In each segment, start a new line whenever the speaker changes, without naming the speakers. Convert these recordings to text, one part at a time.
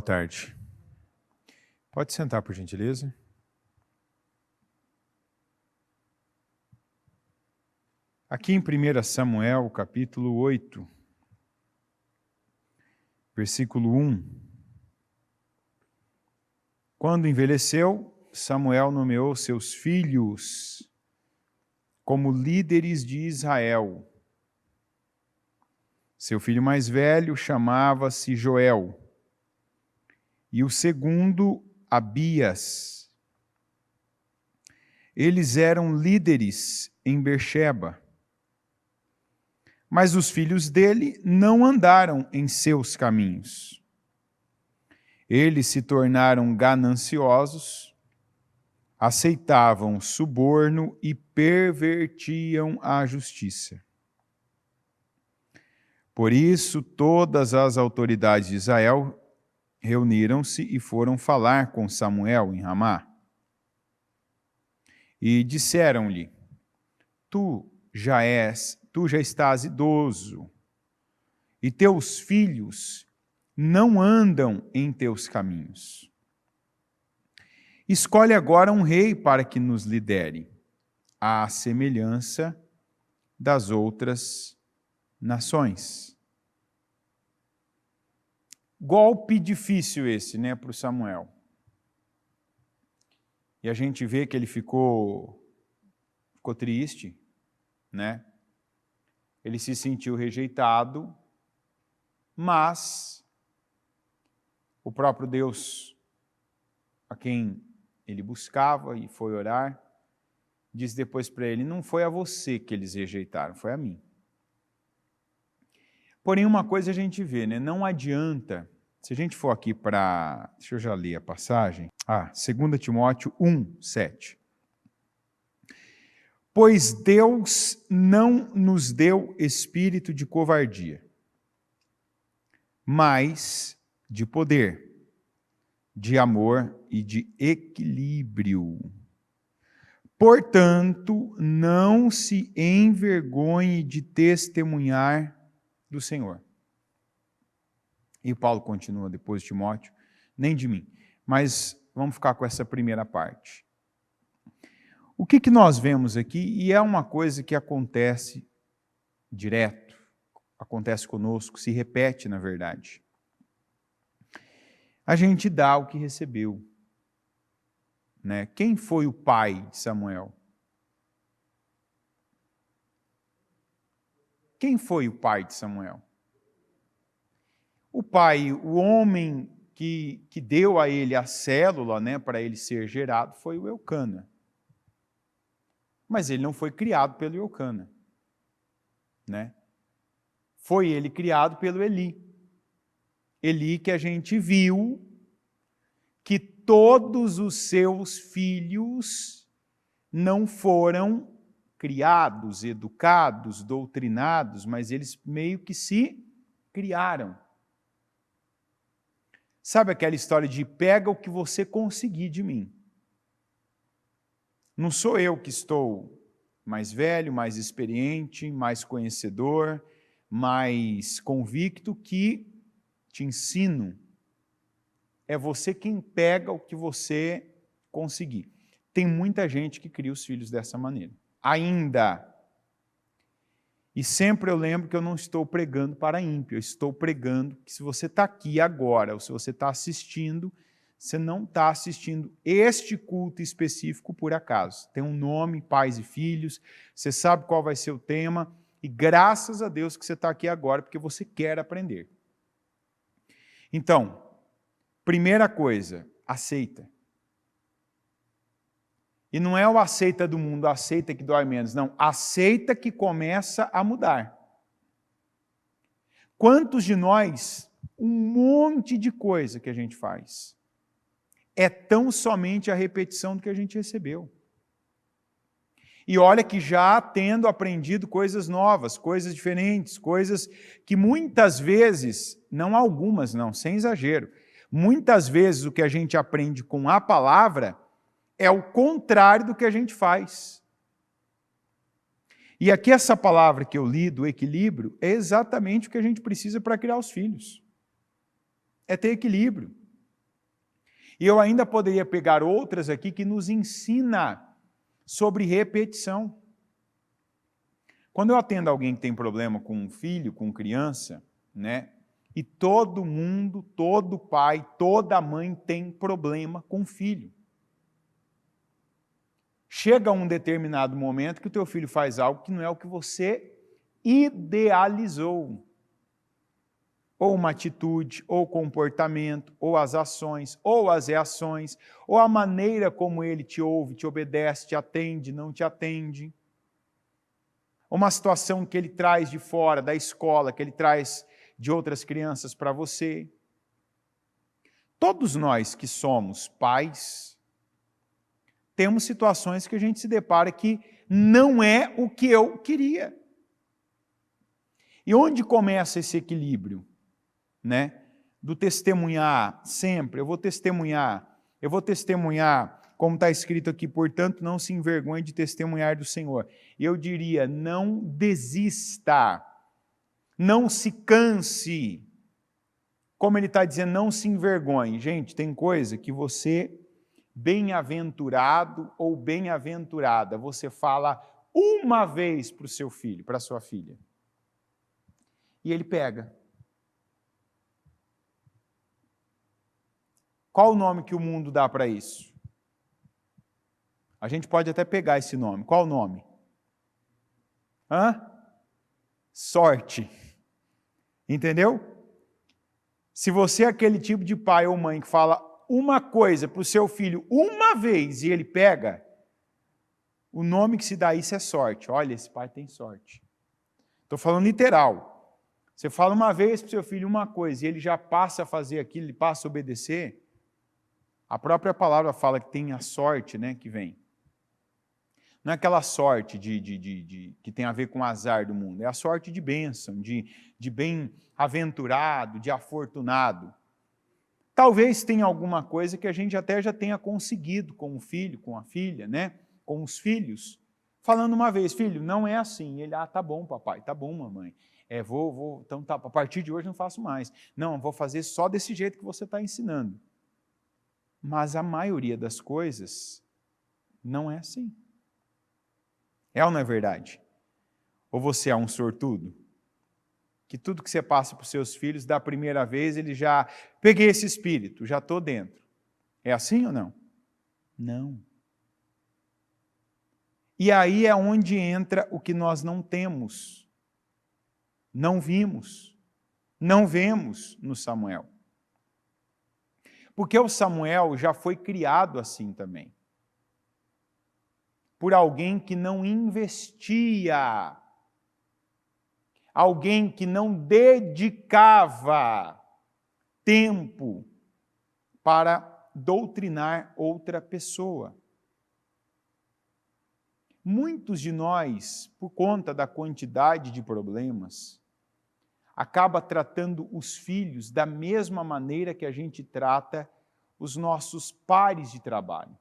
tarde. Pode sentar, por gentileza. Aqui em 1 Samuel, capítulo 8, versículo 1. Quando envelheceu, Samuel nomeou seus filhos como líderes de Israel. Seu filho mais velho chamava-se Joel, e o segundo, Abias. Eles eram líderes em Beersheba. Mas os filhos dele não andaram em seus caminhos. Eles se tornaram gananciosos, aceitavam suborno e pervertiam a justiça. Por isso, todas as autoridades de Israel reuniram-se e foram falar com Samuel em Ramá. E disseram-lhe: Tu já estás idoso, e teus filhos não andam em teus caminhos. Escolhe agora um rei para que nos lidere, à semelhança das outras nações. Golpe difícil esse, né, para o Samuel. E a gente vê que ele ficou triste, né? Ele se sentiu rejeitado, mas o próprio Deus, a quem ele buscava e foi orar, disse depois para ele: não foi a você que eles rejeitaram, foi a mim. Porém, uma coisa a gente vê, né? Não adianta, se a gente for aqui para, deixa eu já ler a passagem, 2 Timóteo 1, 7. Pois Deus não nos deu espírito de covardia, mas de poder, de amor e de equilíbrio. Portanto, não se envergonhe de testemunhar do Senhor. E Paulo continua depois de Timóteo, nem de mim. Mas vamos ficar com essa primeira parte. O que nós vemos aqui, e é uma coisa que acontece direto, acontece conosco, se repete na verdade. A gente dá o que recebeu. Né? Quem foi o pai de Samuel? Quem foi o pai de Samuel? O pai, o homem que deu a ele a célula, né, para ele ser gerado, foi o Eucana. Mas ele não foi criado pelo Eucana. Né? Foi ele criado pelo Eli. Eli que a gente viu que todos os seus filhos não foram criados, educados, doutrinados, mas eles meio que se criaram. Sabe aquela história de pega o que você conseguir de mim? Não sou eu que estou mais velho, mais experiente, mais conhecedor, mais convicto que te ensino. É você quem pega o que você conseguir. Tem muita gente que cria os filhos dessa maneira. Ainda. E sempre eu lembro que eu não estou pregando para ímpio, eu estou pregando que se você está aqui agora, ou se você está assistindo, você não está assistindo este culto específico por acaso. Tem um nome, pais e filhos, você sabe qual vai ser o tema, e graças a Deus que você está aqui agora, porque você quer aprender. Então, primeira coisa, aceita. E não é o aceita do mundo, aceita que dói menos. Não, aceita que começa a mudar. Quantos de nós, um monte de coisa que a gente faz, é tão somente a repetição do que a gente recebeu. E olha que já tendo aprendido coisas novas, coisas diferentes, coisas que muitas vezes, não algumas não, sem exagero, muitas vezes o que a gente aprende com a palavra é o contrário do que a gente faz. E aqui essa palavra que eu li, do equilíbrio, é exatamente o que a gente precisa para criar os filhos. É ter equilíbrio. E eu ainda poderia pegar outras aqui que nos ensina sobre repetição. Quando eu atendo alguém que tem problema com um filho, com criança, né? E todo mundo, todo pai, toda mãe tem problema com o filho. Chega um determinado momento que o teu filho faz algo que não é o que você idealizou. Ou uma atitude, ou comportamento, ou as ações, ou as reações, ou a maneira como ele te ouve, te obedece, te atende, não te atende. Uma situação que ele traz de fora da escola, que ele traz de outras crianças para você. Todos nós que somos pais, temos situações que a gente se depara que não é o que eu queria. E onde começa esse equilíbrio? Né? Do testemunhar sempre, eu vou testemunhar, como está escrito aqui, portanto, não se envergonhe de testemunhar do Senhor. Eu diria, não desista, não se canse. Como ele está dizendo, não se envergonhe. Gente, tem coisa que você, bem-aventurado ou bem-aventurada, você fala uma vez para o seu filho, para a sua filha. E ele pega. Qual o nome que o mundo dá para isso? A gente pode até pegar esse nome. Qual o nome? Sorte. Entendeu? Se você é aquele tipo de pai ou mãe que fala uma coisa para o seu filho uma vez e ele pega, o nome que se dá a isso é sorte. Olha, esse pai tem sorte. Estou falando literal. Você fala uma vez para o seu filho uma coisa e ele já passa a fazer aquilo, ele passa a obedecer, a própria palavra fala que tem a sorte, né, que vem. Não é aquela sorte que tem a ver com o azar do mundo, é a sorte de bênção, de bem-aventurado, de afortunado. Talvez tenha alguma coisa que a gente até já tenha conseguido com o filho, com a filha, né, com os filhos, falando uma vez, filho, não é assim. Ele, tá bom, papai, tá bom, mamãe. Então tá, a partir de hoje não faço mais. Não, vou fazer só desse jeito que você está ensinando. Mas a maioria das coisas não é assim. É ou não é verdade? Ou você é um sortudo? Que tudo que você passa para os seus filhos, da primeira vez, ele já... Peguei esse espírito, já estou dentro. É assim ou não? Não. E aí é onde entra o que nós não temos, não vimos, não vemos no Samuel. Porque o Samuel já foi criado assim também. Por alguém que não investia, alguém que não dedicava tempo para doutrinar outra pessoa. Muitos de nós, por conta da quantidade de problemas, acaba tratando os filhos da mesma maneira que a gente trata os nossos pares de trabalho.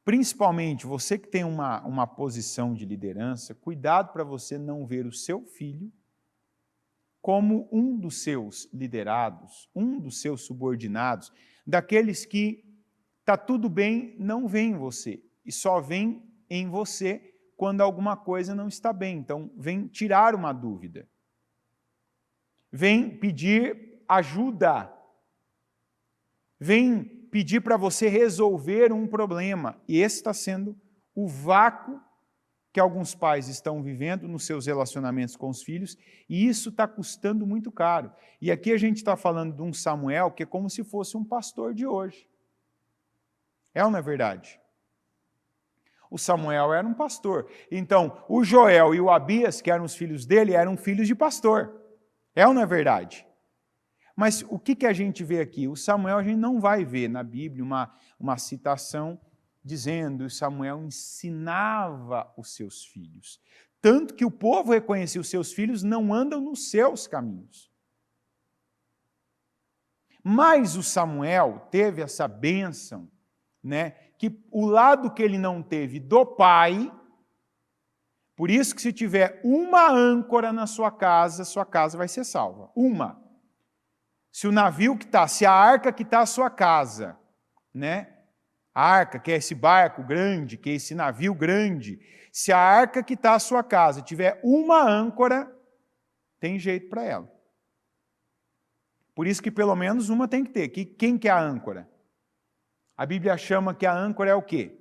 Principalmente você que tem uma posição de liderança, cuidado para você não ver o seu filho como um dos seus liderados, um dos seus subordinados, daqueles que está tudo bem, não vem em você, e só vem em você quando alguma coisa não está bem. Então, vem tirar uma dúvida. Vem pedir ajuda. Vem pedir para você resolver um problema. E esse está sendo o vácuo que alguns pais estão vivendo nos seus relacionamentos com os filhos, e isso está custando muito caro. E aqui a gente está falando de um Samuel que é como se fosse um pastor de hoje. É ou não é verdade? O Samuel era um pastor. Então, o Joel e o Abias, que eram os filhos dele, eram filhos de pastor. É ou não é verdade? Mas o que a gente vê aqui? O Samuel, a gente não vai ver na Bíblia uma citação dizendo que Samuel ensinava os seus filhos. Tanto que o povo reconhecia os seus filhos não andam nos seus caminhos. Mas o Samuel teve essa bênção, né? Que o lado que ele não teve do pai, por isso que se tiver uma âncora na sua casa vai ser salva. Uma. Se o navio que está, se a arca que está a sua casa, né? A arca, que é esse barco grande, que é esse navio grande, se a arca que está a sua casa tiver uma âncora, tem jeito para ela. Por isso que pelo menos uma tem que ter. Quem que é a âncora? A Bíblia chama que a âncora é o quê?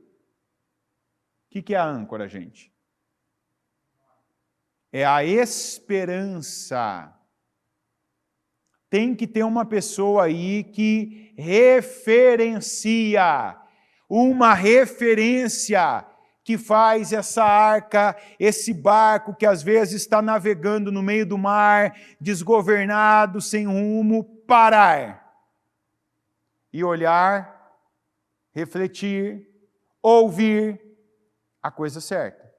O que é a âncora, gente? É a esperança. Tem que ter uma pessoa aí que referencia, uma referência que faz essa arca, esse barco que às vezes está navegando no meio do mar, desgovernado, sem rumo, parar e olhar, refletir, ouvir a coisa certa.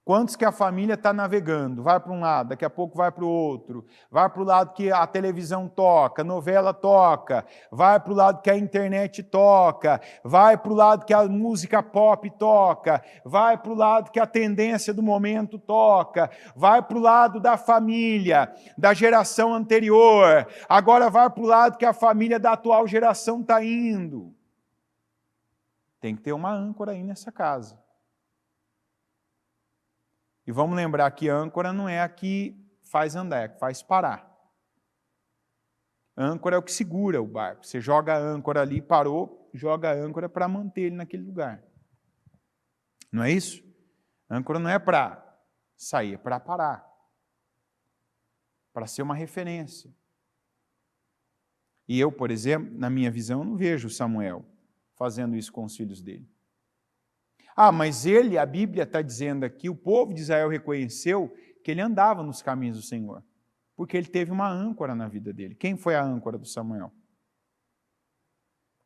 Quantos que a família está navegando? Vai para um lado, daqui a pouco vai para o outro. Vai para o lado que a televisão toca, a novela toca. Vai para o lado que a internet toca. Vai para o lado que a música pop toca. Vai para o lado que a tendência do momento toca. Vai para o lado da família, da geração anterior. Agora vai para o lado que a família da atual geração está indo. Tem que ter uma âncora aí nessa casa. E vamos lembrar que âncora não é a que faz andar, é a que faz parar. Âncora é o que segura o barco. Você joga a âncora ali, parou, joga a âncora para manter ele naquele lugar. Não é isso? Âncora não é para sair, é para parar. Para ser uma referência. E eu, por exemplo, na minha visão, não vejo Samuel fazendo isso com os filhos dele. Ah, mas ele, a Bíblia está dizendo aqui, o povo de Israel reconheceu que ele andava nos caminhos do Senhor, porque ele teve uma âncora na vida dele. Quem foi a âncora do Samuel?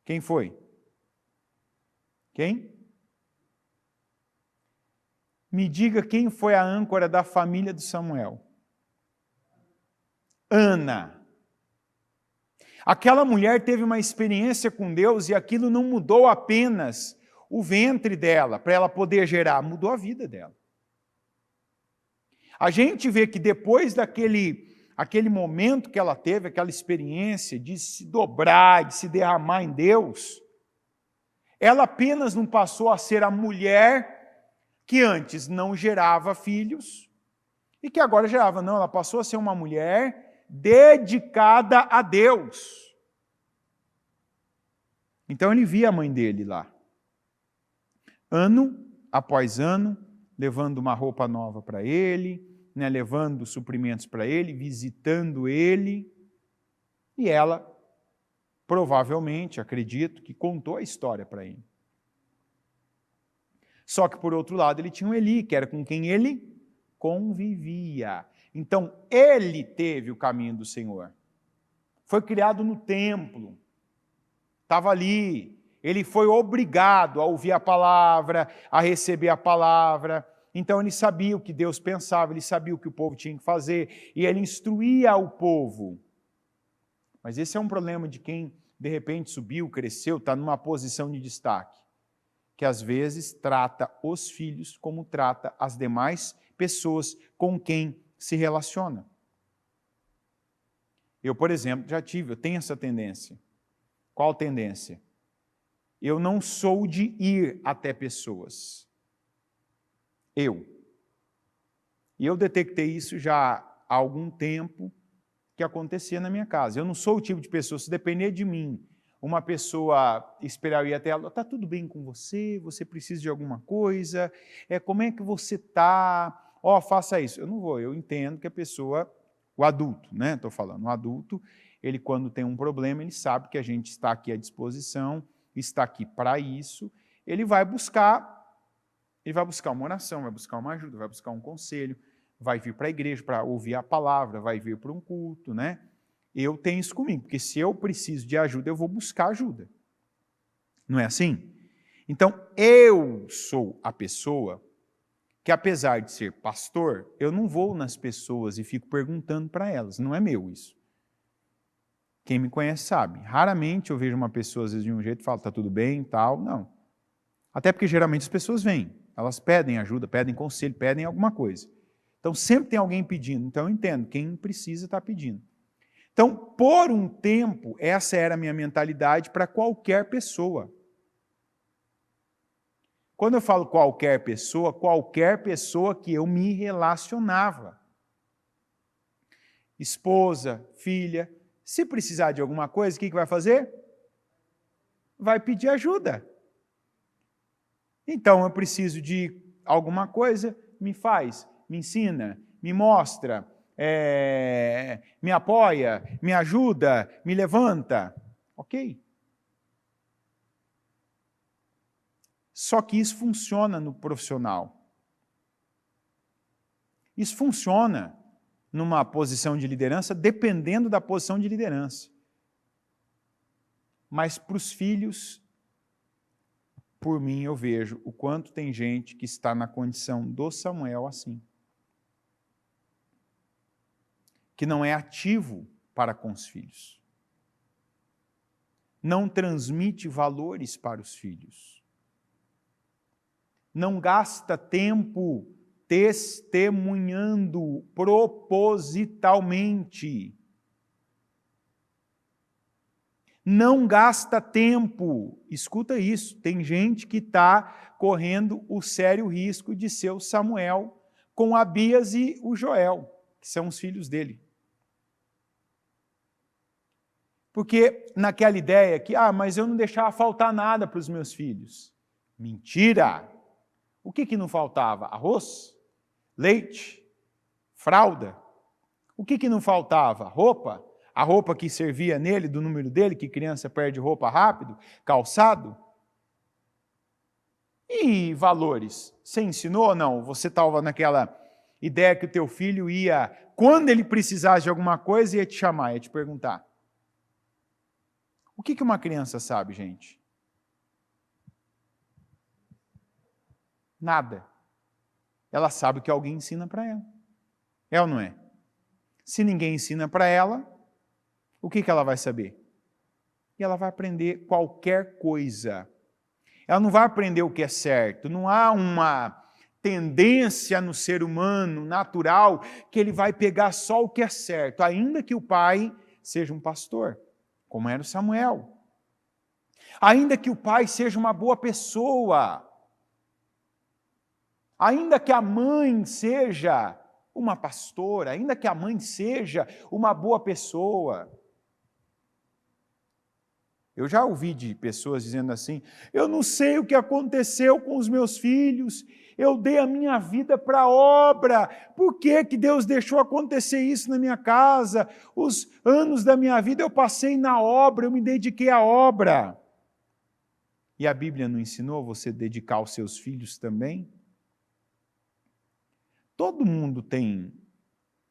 Quem foi? Quem? Me diga quem foi a âncora da família de Samuel. Ana. Aquela mulher teve uma experiência com Deus e aquilo não mudou apenas o ventre dela, para ela poder gerar, mudou a vida dela. A gente vê que depois aquele momento que ela teve, aquela experiência de se dobrar, de se derramar em Deus, ela apenas não passou a ser a mulher que antes não gerava filhos e que agora gerava. Não, ela passou a ser uma mulher dedicada a Deus. Então ele via a mãe dele lá. Ano após ano, levando uma roupa nova para ele, né, levando suprimentos para ele, visitando ele. E ela, provavelmente, acredito, que contou a história para ele. Só que, por outro lado, ele tinha um Eli, que era com quem ele convivia. Então, ele teve o caminho do Senhor. Foi criado no templo, estava ali. Ele foi obrigado a ouvir a palavra, a receber a palavra. Então ele sabia o que Deus pensava, ele sabia o que o povo tinha que fazer, e ele instruía o povo. Mas esse é um problema de quem, de repente, subiu, cresceu, está numa posição de destaque, que às vezes trata os filhos como trata as demais pessoas com quem se relaciona. Eu, por exemplo, eu tenho essa tendência. Qual tendência? Eu não sou de ir até pessoas. E eu detectei isso já há algum tempo que acontecia na minha casa. Eu não sou o tipo de pessoa, se depender de mim, uma pessoa esperar eu ir até ela, está tudo bem com você? Você precisa de alguma coisa? Como é que você está? Faça isso. Eu não vou, eu entendo que a pessoa, o adulto, né? Estou falando, o adulto, ele quando tem um problema, ele sabe que a gente está aqui à disposição, está aqui para isso, ele vai buscar uma oração, vai buscar uma ajuda, vai buscar um conselho, vai vir para a igreja para ouvir a palavra, vai vir para um culto, né? Eu tenho isso comigo, porque se eu preciso de ajuda, eu vou buscar ajuda. Não é assim? Então, eu sou a pessoa que, apesar de ser pastor, eu não vou nas pessoas e fico perguntando para elas, não é meu isso. Quem me conhece sabe. Raramente eu vejo uma pessoa, às vezes, de um jeito e falo, está tudo bem, tal, não. Até porque, geralmente, as pessoas vêm. Elas pedem ajuda, pedem conselho, pedem alguma coisa. Então, sempre tem alguém pedindo. Então, eu entendo, quem precisa está pedindo. Então, por um tempo, essa era a minha mentalidade para qualquer pessoa. Quando eu falo qualquer pessoa que eu me relacionava. Esposa, filha, se precisar de alguma coisa, o que vai fazer? Vai pedir ajuda. Então, eu preciso de alguma coisa, me faz, me ensina, me mostra, me apoia, me ajuda, me levanta. Ok? Só que isso funciona no profissional. Isso funciona numa posição de liderança, dependendo da posição de liderança. Mas para os filhos, por mim eu vejo o quanto tem gente que está na condição do Samuel assim. Que não é ativo para com os filhos. Não transmite valores para os filhos. Não gasta tempo testemunhando propositalmente. Não gasta tempo, escuta isso, tem gente que está correndo o sério risco de ser o Samuel com Abias e o Joel, que são os filhos dele. Porque naquela ideia que, mas eu não deixava faltar nada para os meus filhos. Mentira! O que não faltava? Arroz? Leite? Fralda? O que não faltava? Roupa? A roupa que servia nele, do número dele, que criança perde roupa rápido? Calçado? E valores? Você ensinou ou não? Você estava naquela ideia que o teu filho ia, quando ele precisasse de alguma coisa, ia te chamar, ia te perguntar. O que uma criança sabe, gente? Nada. Ela sabe o que alguém ensina para ela. É ou não é? Se ninguém ensina para ela, o que ela vai saber? E ela vai aprender qualquer coisa. Ela não vai aprender o que é certo. Não há uma tendência no ser humano natural que ele vai pegar só o que é certo, ainda que o pai seja um pastor, como era o Samuel. Ainda que o pai seja uma boa pessoa. Ainda que a mãe seja uma pastora, ainda que a mãe seja uma boa pessoa. Eu já ouvi de pessoas dizendo assim, eu não sei o que aconteceu com os meus filhos, eu dei a minha vida para a obra, por que Deus deixou acontecer isso na minha casa? Os anos da minha vida eu passei na obra, eu me dediquei à obra. E a Bíblia não ensinou você a dedicar os seus filhos também? Todo mundo tem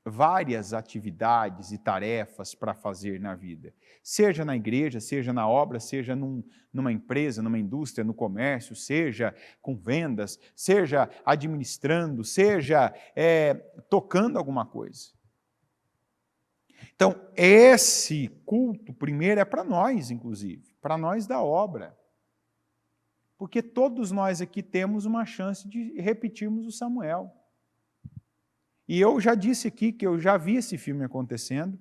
várias atividades e tarefas para fazer na vida. Seja na igreja, seja na obra, seja numa empresa, numa indústria, no comércio, seja com vendas, seja administrando, seja tocando alguma coisa. Então, esse culto, primeiro, é para nós, inclusive, para nós da obra. Porque todos nós aqui temos uma chance de repetirmos o Samuel. E eu já disse aqui que eu já vi esse filme acontecendo.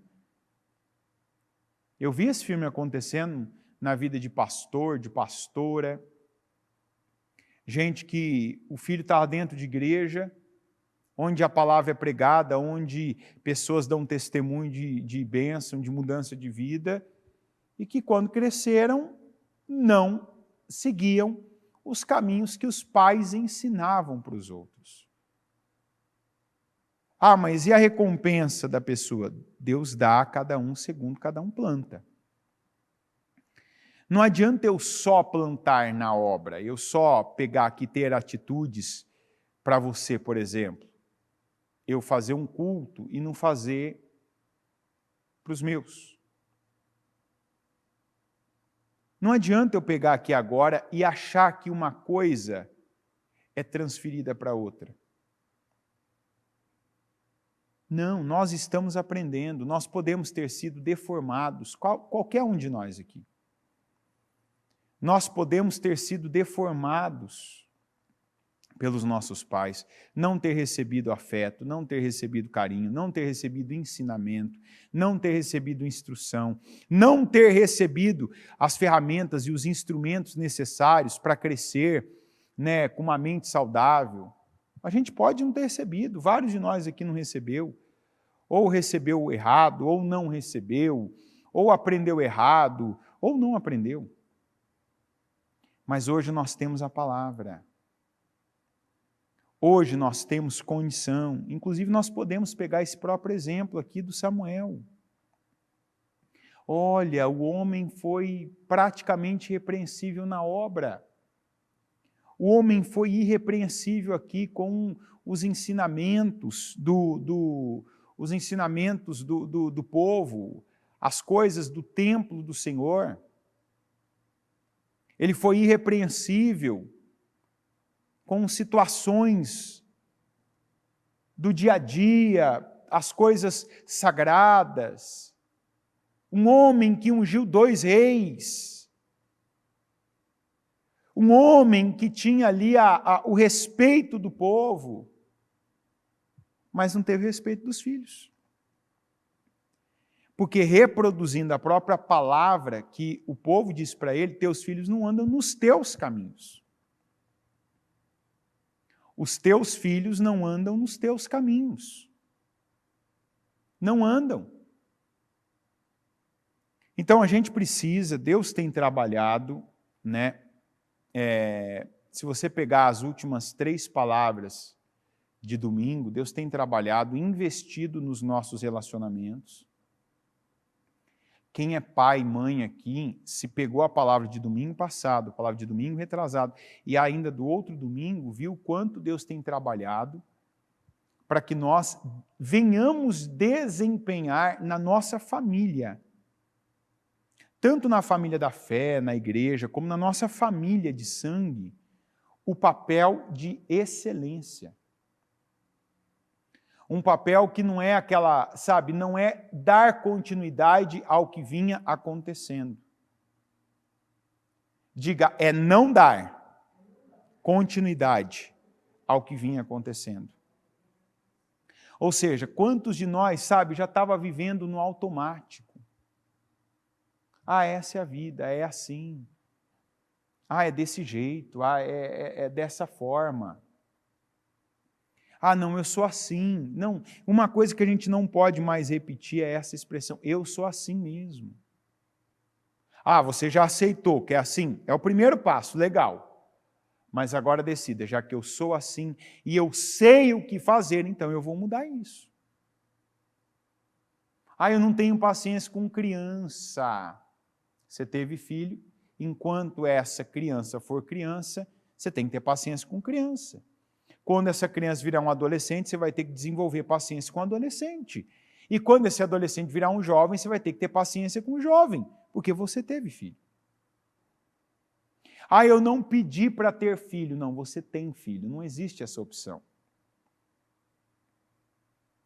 Eu vi esse filme acontecendo na vida de pastor, de pastora. Gente que o filho estava dentro de igreja, onde a palavra é pregada, onde pessoas dão testemunho de bênção, de mudança de vida, e que quando cresceram, não seguiam os caminhos que os pais ensinavam para os outros. Mas e a recompensa da pessoa? Deus dá a cada um segundo cada um planta. Não adianta eu só plantar na obra, eu só pegar aqui e ter atitudes para você, por exemplo. Eu fazer um culto e não fazer para os meus. Não adianta eu pegar aqui agora e achar que uma coisa é transferida para outra. Não, nós estamos aprendendo, nós podemos ter sido deformados, qualquer um de nós aqui. Nós podemos ter sido deformados pelos nossos pais, não ter recebido afeto, não ter recebido carinho, não ter recebido ensinamento, não ter recebido instrução, não ter recebido as ferramentas e os instrumentos necessários para crescer, né, com uma mente saudável. A gente pode não ter recebido, vários de nós aqui não recebeu, ou recebeu errado, ou não recebeu, ou aprendeu errado, ou não aprendeu. Mas hoje nós temos a palavra. Hoje nós temos condição, inclusive nós podemos pegar esse próprio exemplo aqui do Samuel. Olha, o homem foi praticamente irrepreensível na obra. O homem foi irrepreensível aqui com os ensinamentos do povo, as coisas do templo do Senhor. Ele foi irrepreensível com situações do dia a dia, as coisas sagradas. Um homem que ungiu 2 reis. Um homem que tinha ali o respeito do povo, mas não teve respeito dos filhos. Porque reproduzindo a própria palavra que o povo diz para ele, teus filhos não andam nos teus caminhos. Os teus filhos não andam nos teus caminhos. Não andam. Então a gente precisa, Deus tem trabalhado, né? Se você pegar as últimas 3 palavras de domingo, Deus tem trabalhado, investido nos nossos relacionamentos. Quem é pai e mãe aqui, se pegou a palavra de domingo passado, a palavra de domingo retrasado, e ainda do outro domingo, viu o quanto Deus tem trabalhado para que nós venhamos desempenhar na nossa família, tanto na família da fé, na igreja, como na nossa família de sangue, o papel de excelência. Um papel que não é aquela, sabe, não é dar continuidade ao que vinha acontecendo. Diga, é não dar continuidade ao que vinha acontecendo. Ou seja, quantos de nós, sabe, já estava vivendo no automático? Ah, essa é a vida, é assim. Ah, é desse jeito, é dessa forma. Ah, não, eu sou assim. Não, uma coisa que a gente não pode mais repetir é essa expressão, eu sou assim mesmo. Ah, você já aceitou que é assim? É o primeiro passo, legal. Mas agora decida, já que eu sou assim e eu sei o que fazer, então eu vou mudar isso. Ah, eu não tenho paciência com criança. Você teve filho, enquanto essa criança for criança, você tem que ter paciência com criança. Quando essa criança virar um adolescente, você vai ter que desenvolver paciência com o adolescente. E quando esse adolescente virar um jovem, você vai ter que ter paciência com o jovem, porque você teve filho. Ah, eu não pedi para ter filho. Não, você tem filho, não existe essa opção.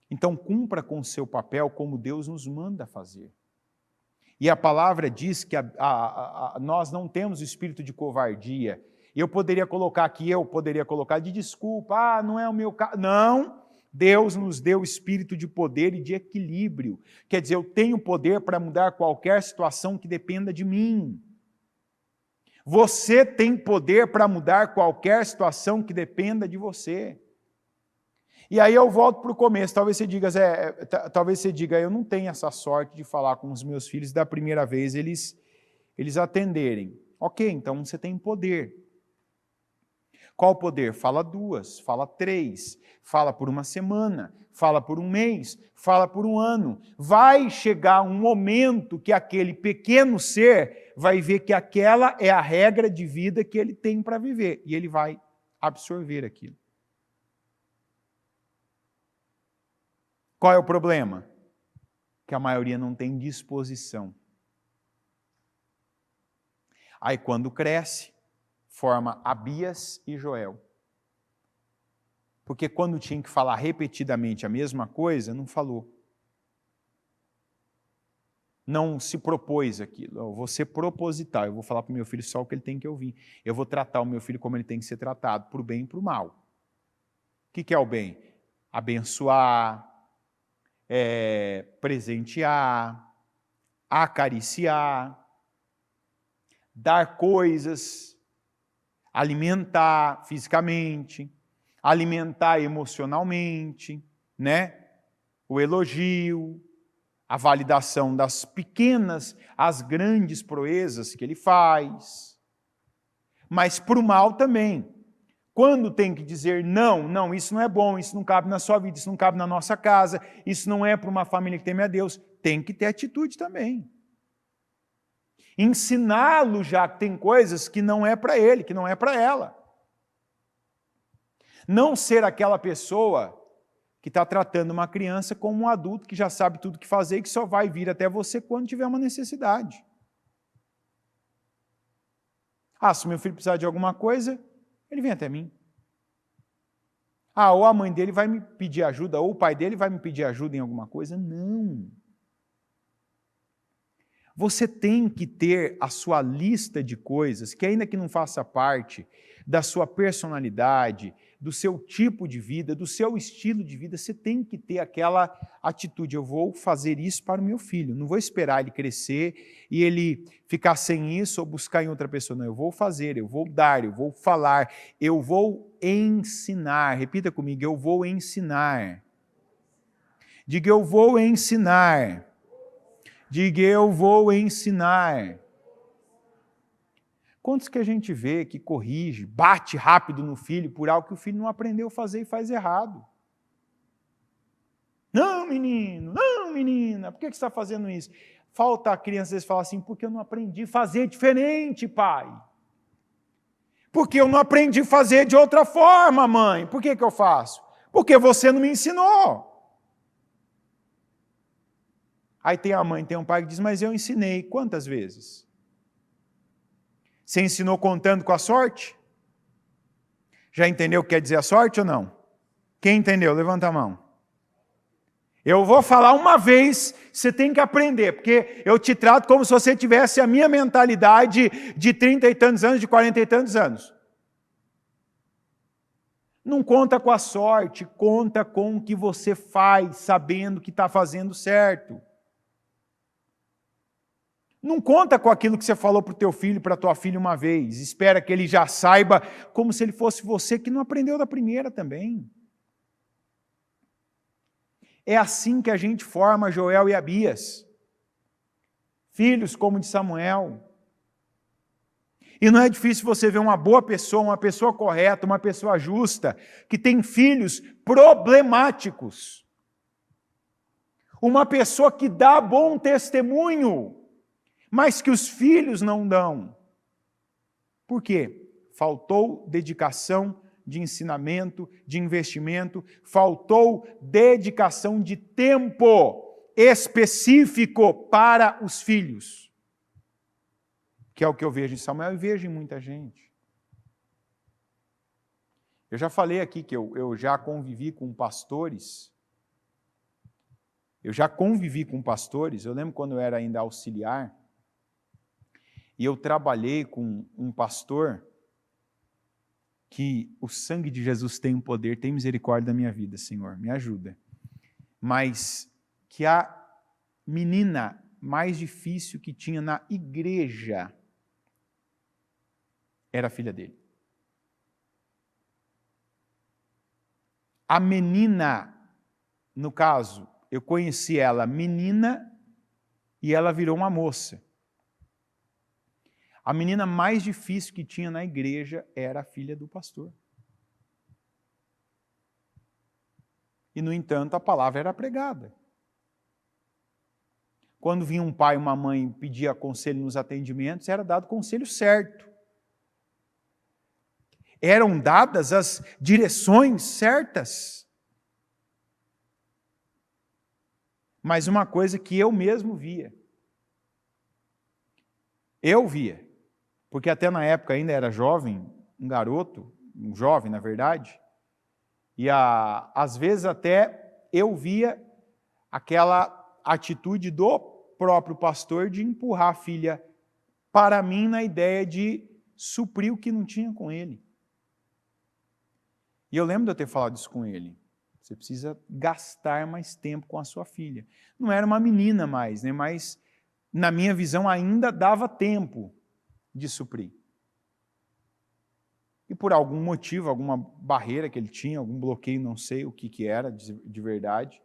Então, cumpra com o seu papel como Deus nos manda fazer. E a palavra diz que nós não temos o espírito de covardia. Eu poderia colocar de desculpa, não é o meu caso. Não, Deus nos deu o espírito de poder e de equilíbrio. Quer dizer, eu tenho poder para mudar qualquer situação que dependa de mim. Você tem poder para mudar qualquer situação que dependa de você. E aí eu volto para o começo, talvez você diga, eu não tenho essa sorte de falar com os meus filhos da primeira vez, eles atenderem. Ok, então você tem poder. Qual poder? Fala 2, fala 3, fala por uma semana, fala por um mês, fala por um ano. Vai chegar um momento que aquele pequeno ser vai ver que aquela é a regra de vida que ele tem para viver, e ele vai absorver aquilo. Qual é o problema? Que a maioria não tem disposição. Aí quando cresce, forma Abias e Joel. Porque quando tinha que falar repetidamente a mesma coisa, não falou. Não se propôs aquilo. Eu vou ser proposital, eu vou falar para o meu filho só o que ele tem que ouvir. Eu vou tratar o meu filho como ele tem que ser tratado, para o bem e para o mal. O que é o bem? Abençoar, presentear, acariciar, dar coisas, alimentar fisicamente, alimentar emocionalmente, né? O elogio, a validação das pequenas às grandes proezas que ele faz. Mas para o mal também. Quando tem que dizer não, isso não é bom, isso não cabe na sua vida, isso não cabe na nossa casa, isso não é para uma família que teme a Deus, tem que ter atitude também. Ensiná-lo já que tem coisas que não é para ele, que não é para ela. Não ser aquela pessoa que está tratando uma criança como um adulto que já sabe tudo o que fazer e que só vai vir até você quando tiver uma necessidade. Se meu filho precisar de alguma coisa, ele vem até mim. Ou a mãe dele vai me pedir ajuda, ou o pai dele vai me pedir ajuda em alguma coisa. Não. Você tem que ter a sua lista de coisas que, ainda que não faça parte da sua personalidade, do seu tipo de vida, do seu estilo de vida, você tem que ter aquela atitude: eu vou fazer isso para o meu filho, não vou esperar ele crescer e ele ficar sem isso ou buscar em outra pessoa. Não, eu vou fazer, eu vou dar, eu vou falar, eu vou ensinar. Repita comigo: eu vou ensinar. Diga: eu vou ensinar. Diga: eu vou ensinar. Quantos que a gente vê que corrige, bate rápido no filho por algo que o filho não aprendeu a fazer e faz errado? Não, menino, não, menina, por que você está fazendo isso? Falta a criança às vezes falar assim: porque eu não aprendi a fazer diferente, pai. Porque eu não aprendi a fazer de outra forma, mãe. Por que eu faço? Porque você não me ensinou. Aí tem a mãe, tem um pai que diz: mas eu ensinei. Quantas vezes? Você ensinou contando com a sorte? Já entendeu o que quer dizer a sorte ou não? Quem entendeu? Levanta a mão. Eu vou falar uma vez, você tem que aprender, porque eu te trato como se você tivesse a minha mentalidade de 30 e tantos anos, de 40 e tantos anos. Não conta com a sorte, conta com o que você faz, sabendo que está fazendo certo. Não conta com aquilo que você falou para o teu filho, para a tua filha uma vez. Espera que ele já saiba, como se ele fosse você que não aprendeu da primeira também. É assim que a gente forma Joel e Abias. Filhos como de Samuel. E não é difícil você ver uma boa pessoa, uma pessoa correta, uma pessoa justa, que tem filhos problemáticos. Uma pessoa que dá bom testemunho, mas que os filhos não dão. Por quê? Faltou dedicação de ensinamento, de investimento, faltou dedicação de tempo específico para os filhos. Que é o que eu vejo em Samuel e vejo em muita gente. Eu já falei aqui que eu já convivi com pastores. Eu lembro quando eu era ainda auxiliar, e eu trabalhei com um pastor que o sangue de Jesus tem um poder, tem misericórdia da minha vida, Senhor, me ajuda. Mas que a menina mais difícil que tinha na igreja era a filha dele. A menina, no caso, eu conheci ela menina e ela virou uma moça. A menina mais difícil que tinha na igreja era a filha do pastor. E, no entanto, a palavra era pregada. Quando vinha um pai e uma mãe pedir conselho nos atendimentos, era dado o conselho certo. Eram dadas as direções certas. Mas uma coisa que eu mesmo via. Eu via. Porque até na época ainda era jovem, um garoto, um jovem na verdade, e às vezes até eu via aquela atitude do próprio pastor de empurrar a filha para mim na ideia de suprir o que não tinha com ele. E eu lembro de eu ter falado isso com ele. Você precisa gastar mais tempo com a sua filha. Não era uma menina mais, né? Mas, na minha visão, ainda dava tempo de suprir. E por algum motivo, alguma barreira que ele tinha, algum bloqueio, não sei o que era de verdade,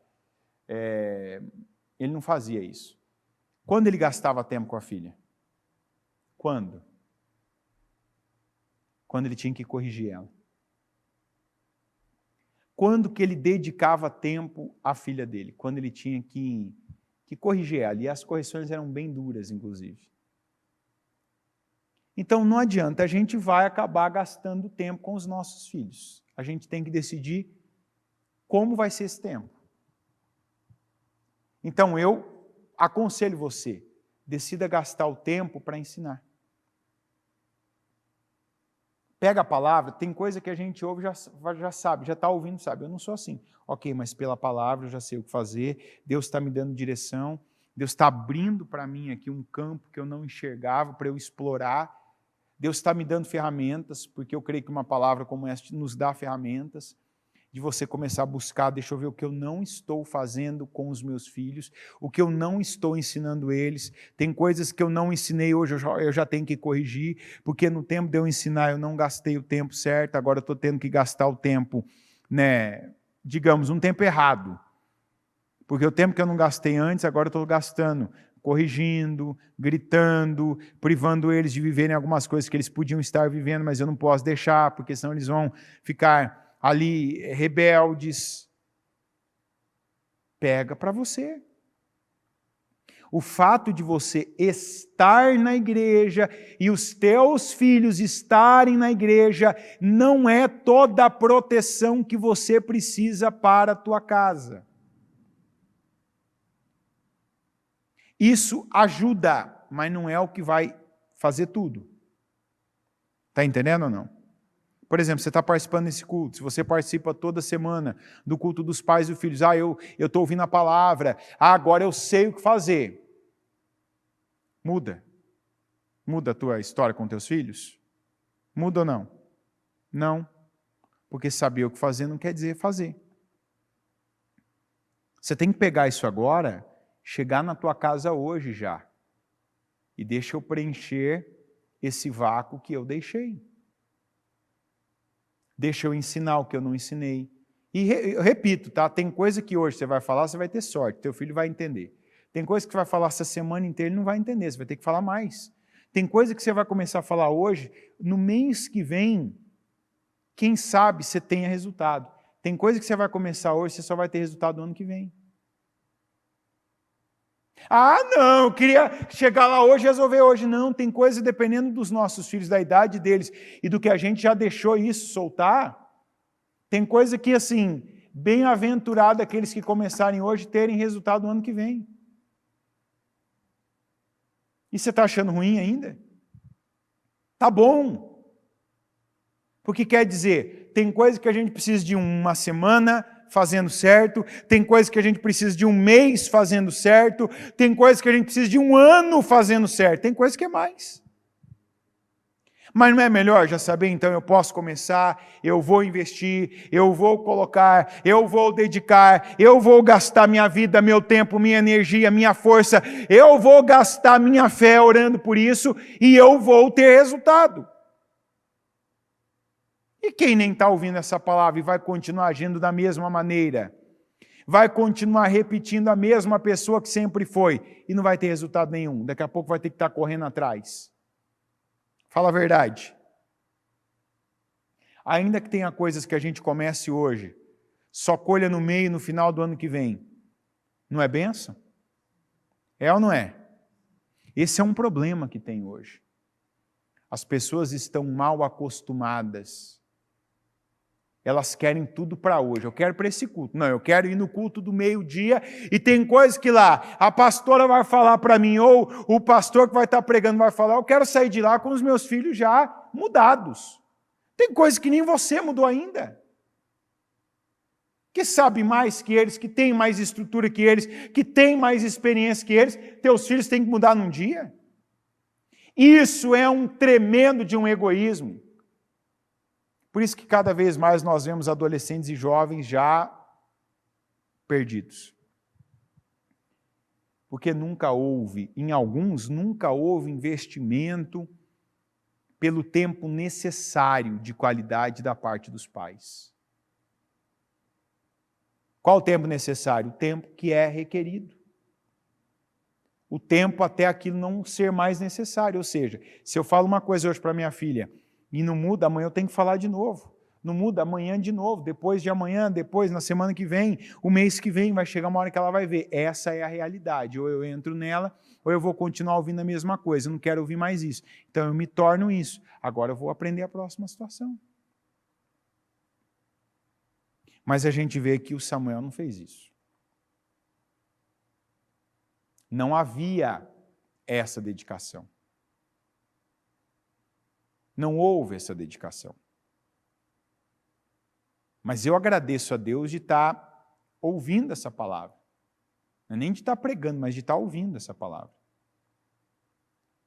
ele não fazia isso. Quando ele gastava tempo com a filha? Quando? Quando ele tinha que corrigir ela. Quando que ele dedicava tempo à filha dele? Quando ele tinha que corrigir ela. E as correções eram bem duras, inclusive. Então, não adianta, a gente vai acabar gastando tempo com os nossos filhos. A gente tem que decidir como vai ser esse tempo. Então, eu aconselho você, decida gastar o tempo para ensinar. Pega a palavra, tem coisa que a gente ouve já sabe, já está ouvindo, sabe. Eu não sou assim. Ok, mas pela palavra eu já sei o que fazer, Deus está me dando direção, Deus está abrindo para mim aqui um campo que eu não enxergava para eu explorar, Deus está me dando ferramentas, porque eu creio que uma palavra como essa nos dá ferramentas, de você começar a buscar, deixa eu ver o que eu não estou fazendo com os meus filhos, o que eu não estou ensinando eles, tem coisas que eu não ensinei hoje, eu já tenho que corrigir, porque no tempo de eu ensinar eu não gastei o tempo certo, agora eu estou tendo que gastar o tempo, né, digamos, um tempo errado, porque o tempo que eu não gastei antes, agora eu estou gastando, corrigindo, gritando, privando eles de viverem algumas coisas que eles podiam estar vivendo, mas eu não posso deixar, porque senão eles vão ficar ali rebeldes. Pega para você. O fato de você estar na igreja e os teus filhos estarem na igreja não é toda a proteção que você precisa para a tua casa. Isso ajuda, mas não é o que vai fazer tudo. Está entendendo ou não? Por exemplo, você está participando desse culto, se você participa toda semana do culto dos pais e filhos, eu estou ouvindo a palavra, agora eu sei o que fazer. Muda. Muda a tua história com teus filhos? Muda ou não? Não. Porque saber o que fazer não quer dizer fazer. Você tem que pegar isso agora, chegar na tua casa hoje já. E deixa eu preencher esse vácuo que eu deixei. Deixa eu ensinar o que eu não ensinei. E eu repito, tá? Tem coisa que hoje você vai falar, você vai ter sorte, teu filho vai entender. Tem coisa que você vai falar essa semana inteira, ele não vai entender, você vai ter que falar mais. Tem coisa que você vai começar a falar hoje, no mês que vem, quem sabe você tenha resultado. Tem coisa que você vai começar hoje, você só vai ter resultado no ano que vem. Ah, não, eu queria chegar lá hoje e resolver hoje. Não, tem coisa dependendo dos nossos filhos, da idade deles e do que a gente já deixou isso soltar. Tem coisa que, assim, bem-aventurado aqueles que começarem hoje terem resultado no ano que vem. E você está achando ruim ainda? Tá bom. Porque quer dizer, tem coisa que a gente precisa de uma semana fazendo certo, tem coisa que a gente precisa de um mês fazendo certo, tem coisa que a gente precisa de um ano fazendo certo, tem coisa que é mais. Mas não é melhor já saber, então eu posso começar, eu vou investir, eu vou colocar, eu vou dedicar, eu vou gastar minha vida, meu tempo, minha energia, minha força, eu vou gastar minha fé orando por isso e eu vou ter resultado. E quem nem está ouvindo essa palavra e vai continuar agindo da mesma maneira, vai continuar repetindo a mesma pessoa que sempre foi e não vai ter resultado nenhum, daqui a pouco vai ter que estar correndo atrás. Fala a verdade. Ainda que tenha coisas que a gente comece hoje, só colha no meio e no final do ano que vem, não é bênção? É ou não é? Esse é um problema que tem hoje. As pessoas estão mal acostumadas. Elas querem tudo para hoje. Eu quero para esse culto. Não, eu quero ir no culto do meio-dia e tem coisas que lá a pastora vai falar para mim ou o pastor que vai estar pregando vai falar, eu quero sair de lá com os meus filhos já mudados. Tem coisas que nem você mudou ainda. Que sabe mais que eles, que tem mais estrutura que eles, que tem mais experiência que eles, teus filhos têm que mudar num dia. Isso é um tremendo de um egoísmo. Por isso que cada vez mais nós vemos adolescentes e jovens já perdidos. Porque nunca houve, em alguns, nunca houve investimento pelo tempo necessário de qualidade da parte dos pais. Qual o tempo necessário? O tempo que é requerido. O tempo até aquilo não ser mais necessário. Ou seja, se eu falo uma coisa hoje para minha filha e não muda, amanhã eu tenho que falar de novo. Não muda, amanhã de novo, depois de amanhã, depois, na semana que vem, o mês que vem, vai chegar uma hora que ela vai ver. Essa é a realidade. Ou eu entro nela, ou eu vou continuar ouvindo a mesma coisa. Eu não quero ouvir mais isso. Então eu me torno isso. Agora eu vou aprender a próxima situação. Mas a gente vê que o Samuel não fez isso. Não havia essa dedicação. Não houve essa dedicação. Mas eu agradeço a Deus de estar ouvindo essa palavra. Não é nem de estar pregando, mas de estar ouvindo essa palavra.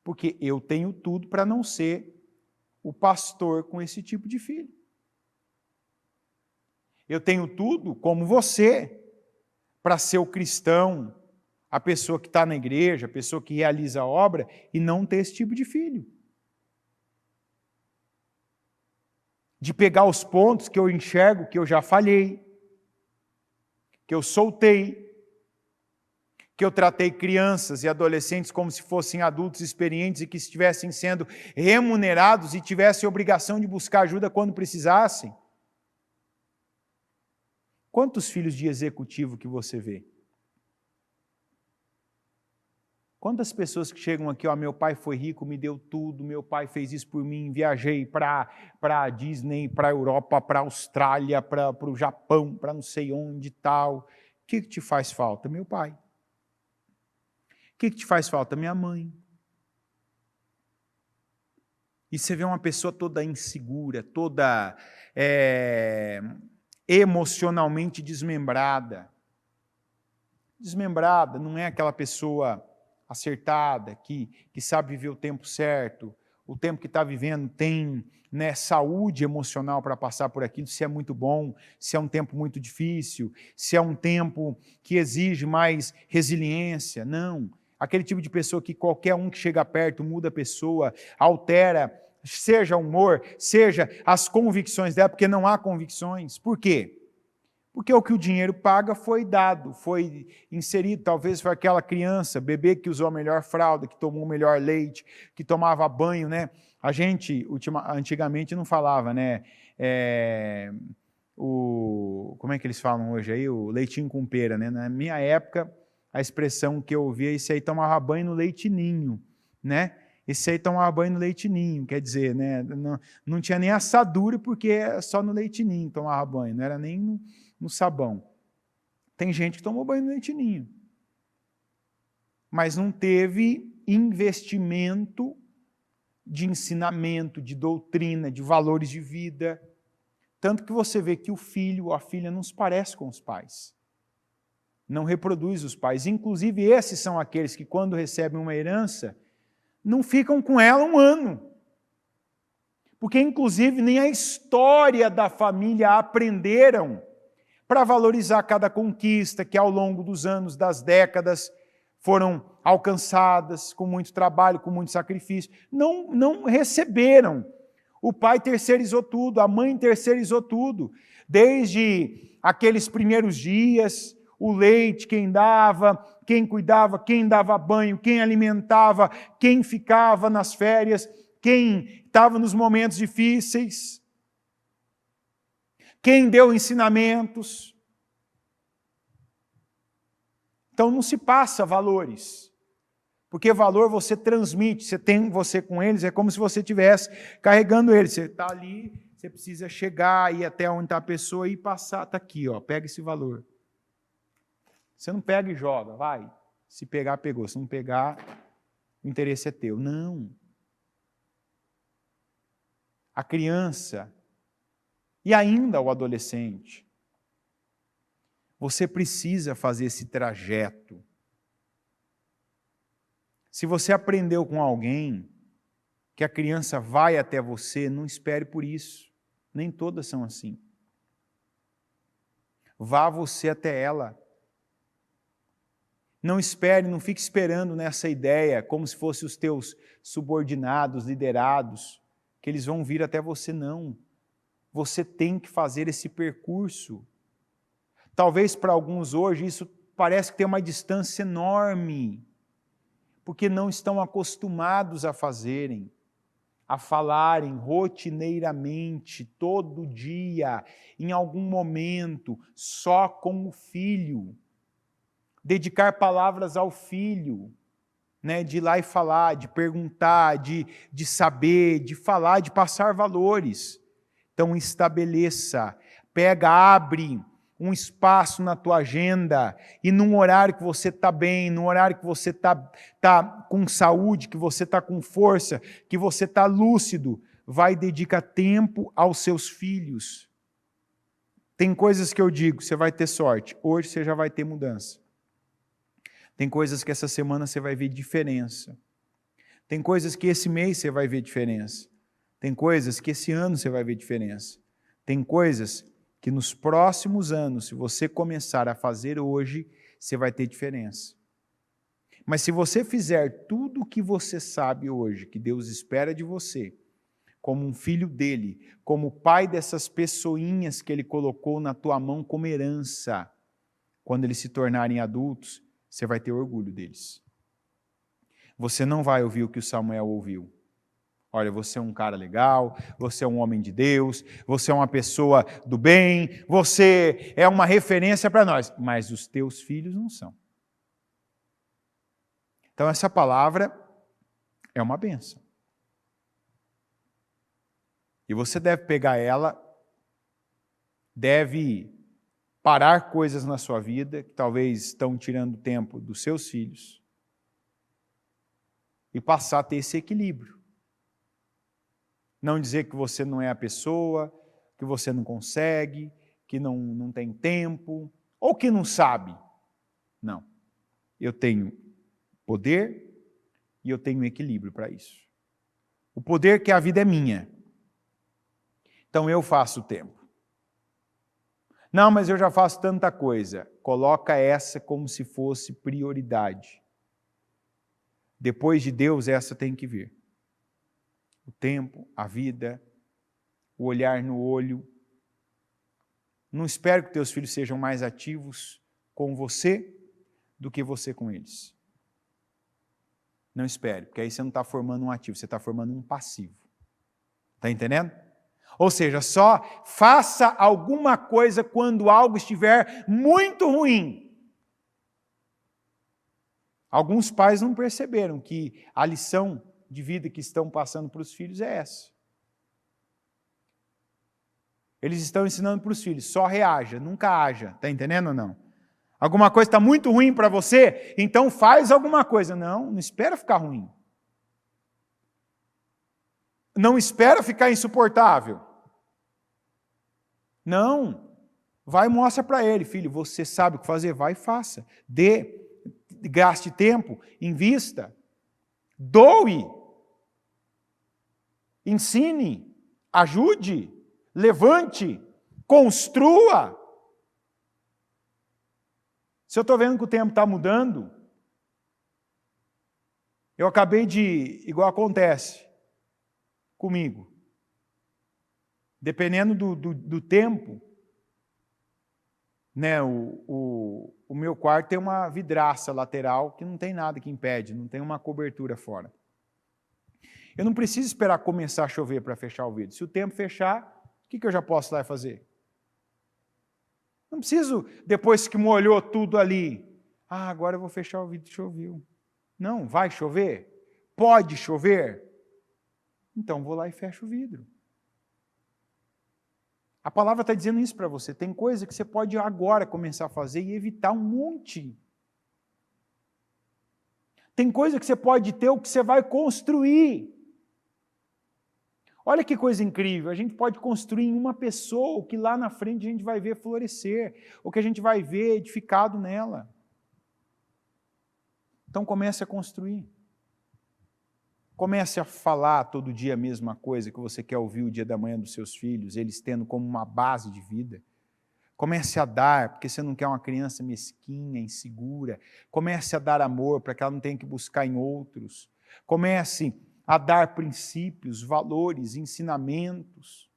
Porque eu tenho tudo para não ser o pastor com esse tipo de filho. Eu tenho tudo, como você, para ser o cristão, a pessoa que está na igreja, a pessoa que realiza a obra, e não ter esse tipo de filho. De pegar os pontos que eu enxergo, que eu já falhei, que eu soltei, que eu tratei crianças e adolescentes como se fossem adultos experientes e que estivessem sendo remunerados e tivessem a obrigação de buscar ajuda quando precisassem. Quantos filhos de executivo que você vê? Quantas pessoas que chegam aqui, ó, meu pai foi rico, me deu tudo, meu pai fez isso por mim, viajei para a Disney, para a Europa, para a Austrália, para o Japão, para não sei onde e tal. O que te faz falta? Meu pai. O que te faz falta? Minha mãe. E você vê uma pessoa toda insegura, toda emocionalmente desmembrada. Desmembrada, não é aquela pessoa acertada, que sabe viver o tempo certo, o tempo que está vivendo tem, né, saúde emocional para passar por aquilo, se é muito bom, se é um tempo muito difícil, se é um tempo que exige mais resiliência. Não. Aquele tipo de pessoa que qualquer um que chega perto muda a pessoa, altera, seja o humor, seja as convicções dela, porque não há convicções. Por quê? Porque o que o dinheiro paga foi dado, foi inserido. Talvez foi aquela criança, bebê que usou a melhor fralda, que tomou o melhor leite, que tomava banho, né? A gente, antigamente, não falava, né? Como é que eles falam hoje aí? O leitinho com pera, né? Na minha época, a expressão que eu ouvia, esse aí tomava banho no leite ninho, né? Esse aí tomava banho no leite ninho, quer dizer, né? Não tinha nem assadura, porque só no leite ninho tomava banho, não era nem no sabão. Tem gente que tomou banho no leite ninho, mas não teve investimento de ensinamento, de doutrina, de valores de vida. Tanto que você vê que o filho ou a filha não se parece com os pais. Não reproduz os pais. Inclusive, esses são aqueles que, quando recebem uma herança, não ficam com ela um ano. Porque, inclusive, nem a história da família aprenderam para valorizar cada conquista que ao longo dos anos, das décadas, foram alcançadas com muito trabalho, com muito sacrifício. Não receberam. O pai terceirizou tudo, a mãe terceirizou tudo. Desde aqueles primeiros dias, o leite, quem dava, quem cuidava, quem dava banho, quem alimentava, quem ficava nas férias, quem estava nos momentos difíceis, quem deu ensinamentos. Então não se passa valores, porque valor você transmite, você tem você com eles, é como se você estivesse carregando eles. Você está ali, você precisa chegar, ir até onde está a pessoa e passar, está aqui, ó, pega esse valor. Você não pega e joga, vai. Se pegar, pegou. Se não pegar, o interesse é teu. Não. A criança e ainda o adolescente, você precisa fazer esse trajeto. Se você aprendeu com alguém que a criança vai até você, não espere por isso. Nem todas são assim. Vá você até ela. Não espere, não fique esperando nessa ideia, como se fossem os teus subordinados, liderados, que eles vão vir até você, não. Você tem que fazer esse percurso. Talvez para alguns hoje isso parece que tem uma distância enorme, porque não estão acostumados a fazerem, a falarem rotineiramente, todo dia, em algum momento, só com o filho. Dedicar palavras ao filho, né? De ir lá e falar, de perguntar, de saber, de falar, de passar valores. Então estabeleça, pega, abre um espaço na tua agenda e num horário que você está bem, num horário que você tá com saúde, que você está com força, que você está lúcido, vai dedicar tempo aos seus filhos. Tem coisas que eu digo, você vai ter sorte, hoje você já vai ter mudança. Tem coisas que essa semana você vai ver diferença. Tem coisas que esse mês você vai ver diferença. Tem coisas que esse ano você vai ver diferença. Tem coisas que nos próximos anos, se você começar a fazer hoje, você vai ter diferença. Mas se você fizer tudo o que você sabe hoje, que Deus espera de você, como um filho dele, como pai dessas pessoinhas que ele colocou na tua mão como herança, quando eles se tornarem adultos, você vai ter orgulho deles. Você não vai ouvir o que o Samuel ouviu. Olha, você é um cara legal, você é um homem de Deus, você é uma pessoa do bem, você é uma referência para nós, mas os teus filhos não são. Então essa palavra é uma bênção. E você deve pegar ela, deve parar coisas na sua vida que talvez estão tirando tempo dos seus filhos e passar a ter esse equilíbrio. Não dizer que você não é a pessoa, que você não consegue, que não tem tempo, ou que não sabe. Não. Eu tenho poder e eu tenho equilíbrio para isso. O poder que a vida é minha. Então eu faço o tempo. Não, mas eu já faço tanta coisa. Coloca essa como se fosse prioridade. Depois de Deus, essa tem que vir. O tempo, a vida, o olhar no olho. Não espero que teus filhos sejam mais ativos com você do que você com eles. Não espere, porque aí você não está formando um ativo, você está formando um passivo. Está entendendo? Ou seja, só faça alguma coisa quando algo estiver muito ruim. Alguns pais não perceberam que a lição de vida que estão passando para os filhos é essa. Eles estão ensinando para os filhos, só reaja, nunca haja. Está entendendo ou não? Alguma coisa está muito ruim para você, então faz alguma coisa. Não espera ficar ruim. Não espera ficar insuportável. Não. Vai e mostra para ele, filho, você sabe o que fazer? Vai e faça. Gaste tempo, invista, doe, ensine, ajude, levante, construa. Se eu estou vendo que o tempo está mudando, eu acabei de, igual acontece comigo, dependendo do tempo, né, o meu quarto tem uma vidraça lateral que não tem nada que impede, não tem uma cobertura fora. Eu não preciso esperar começar a chover para fechar o vidro. Se o tempo fechar, o que eu já posso lá fazer? Não preciso, depois que molhou tudo ali, agora eu vou fechar o vidro, choveu. Não, vai chover? Pode chover? Então vou lá e fecho o vidro. A palavra está dizendo isso para você. Tem coisa que você pode agora começar a fazer e evitar um monte. Tem coisa que você pode ter o que você vai construir. Olha que coisa incrível, a gente pode construir em uma pessoa o que lá na frente a gente vai ver florescer, o que a gente vai ver edificado nela. Então comece a construir. Comece a falar todo dia a mesma coisa que você quer ouvir o dia da manhã dos seus filhos, eles tendo como uma base de vida. Comece a dar, porque você não quer uma criança mesquinha, insegura. Comece a dar amor para que ela não tenha que buscar em outros. Comece a dar princípios, valores, ensinamentos.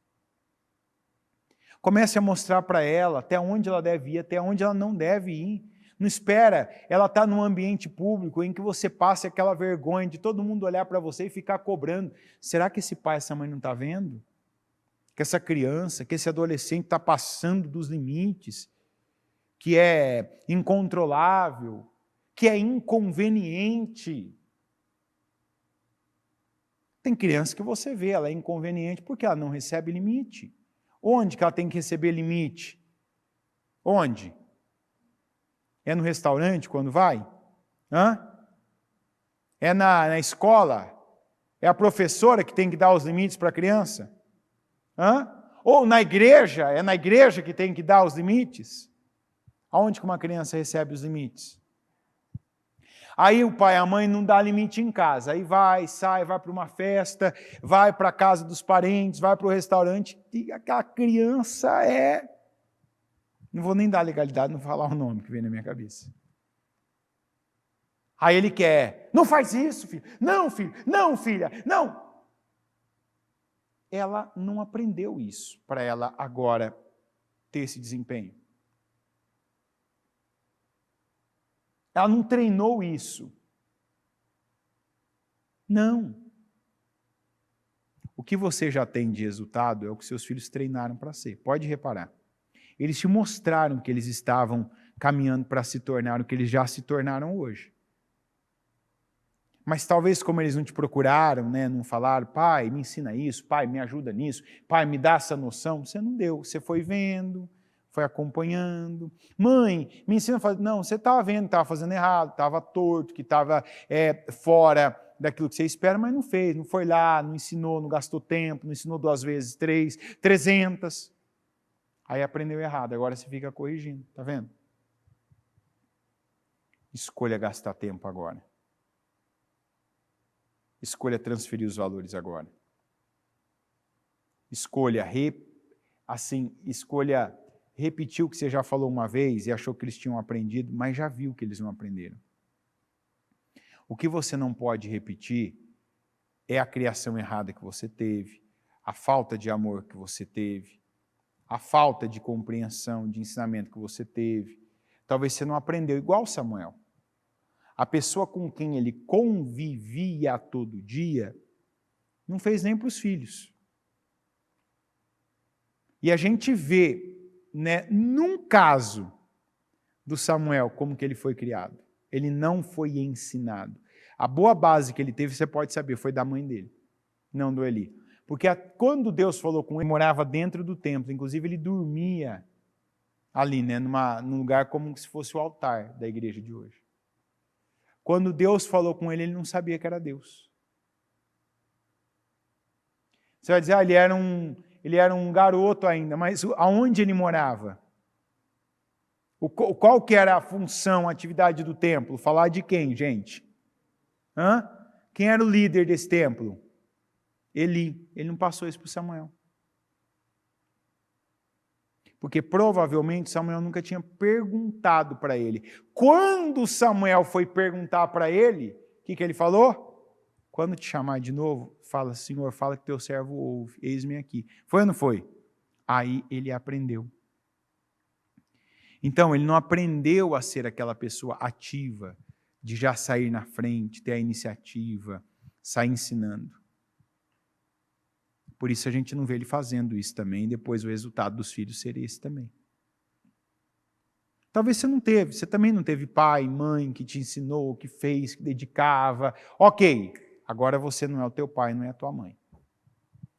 Comece a mostrar para ela até onde ela deve ir, até onde ela não deve ir. Não espera ela estar num ambiente público em que você passe aquela vergonha de todo mundo olhar para você e ficar cobrando. Será que esse pai, essa mãe não está vendo? Que essa criança, que esse adolescente está passando dos limites, que é incontrolável, que é inconveniente. Tem criança que você vê, ela é inconveniente porque ela não recebe limite. Onde que ela tem que receber limite? Onde? É no restaurante quando vai? Hã? É na escola? É a professora que tem que dar os limites para a criança? Hã? Ou na igreja? É na igreja que tem que dar os limites? Aonde que uma criança recebe os limites? Aí o pai e a mãe não dá limite em casa. Aí vai, sai, vai para uma festa, vai para a casa dos parentes, vai para o restaurante. E aquela criança é... Não vou nem dar legalidade, não vou falar o nome que vem na minha cabeça. Aí ele quer, não faz isso, filho. Não, filho. Não, filha. Não. Ela não aprendeu isso para ela agora ter esse desempenho. Ela não treinou isso. Não. O que você já tem de resultado é o que seus filhos treinaram para ser. Pode reparar. Eles te mostraram que eles estavam caminhando para se tornar o que eles já se tornaram hoje. Mas talvez como eles não te procuraram, né, não falaram, pai, me ensina isso, pai, me ajuda nisso, pai, me dá essa noção, você não deu, você foi vendo, foi acompanhando. Mãe, me ensina a fazer, não, você estava vendo que estava fazendo errado, estava torto, que estava fora daquilo que você espera, mas não fez, não foi lá, não ensinou, não gastou tempo, não ensinou 2 vezes 3, 300. Aí aprendeu errado, agora você fica corrigindo, tá vendo? Escolha gastar tempo agora. Escolha transferir os valores agora. Escolha repetir o que você já falou uma vez e achou que eles tinham aprendido, mas já viu que eles não aprenderam. O que você não pode repetir é a criação errada que você teve, a falta de amor que você teve, a falta de compreensão, de ensinamento que você teve. Talvez você não aprendeu igual Samuel. A pessoa com quem ele convivia todo dia não fez nem para os filhos. E a gente vê, né, num caso do Samuel, como que ele foi criado. Ele não foi ensinado. A boa base que ele teve, você pode saber, foi da mãe dele, não do Eli. Porque quando Deus falou com ele, ele morava dentro do templo, inclusive ele dormia ali, né, num lugar como se fosse o altar da igreja de hoje. Quando Deus falou com ele, ele não sabia que era Deus. Você vai dizer, ele era um garoto ainda, mas aonde ele morava? Qual que era a função, a atividade do templo? Falar de quem, gente? Hã? Quem era o líder desse templo? Eli. Ele não passou isso para Samuel. Porque provavelmente Samuel nunca tinha perguntado para ele. Quando Samuel foi perguntar para ele, o que ele falou? Quando te chamar de novo, fala, Senhor, fala que teu servo ouve, eis-me aqui. Foi ou não foi? Aí ele aprendeu. Então, ele não aprendeu a ser aquela pessoa ativa, de já sair na frente, ter a iniciativa, sair ensinando. Por isso a gente não vê ele fazendo isso também, e depois o resultado dos filhos seria esse também. Talvez você também não teve pai, mãe que te ensinou, que fez, que dedicava. Ok, agora você não é o teu pai, não é a tua mãe.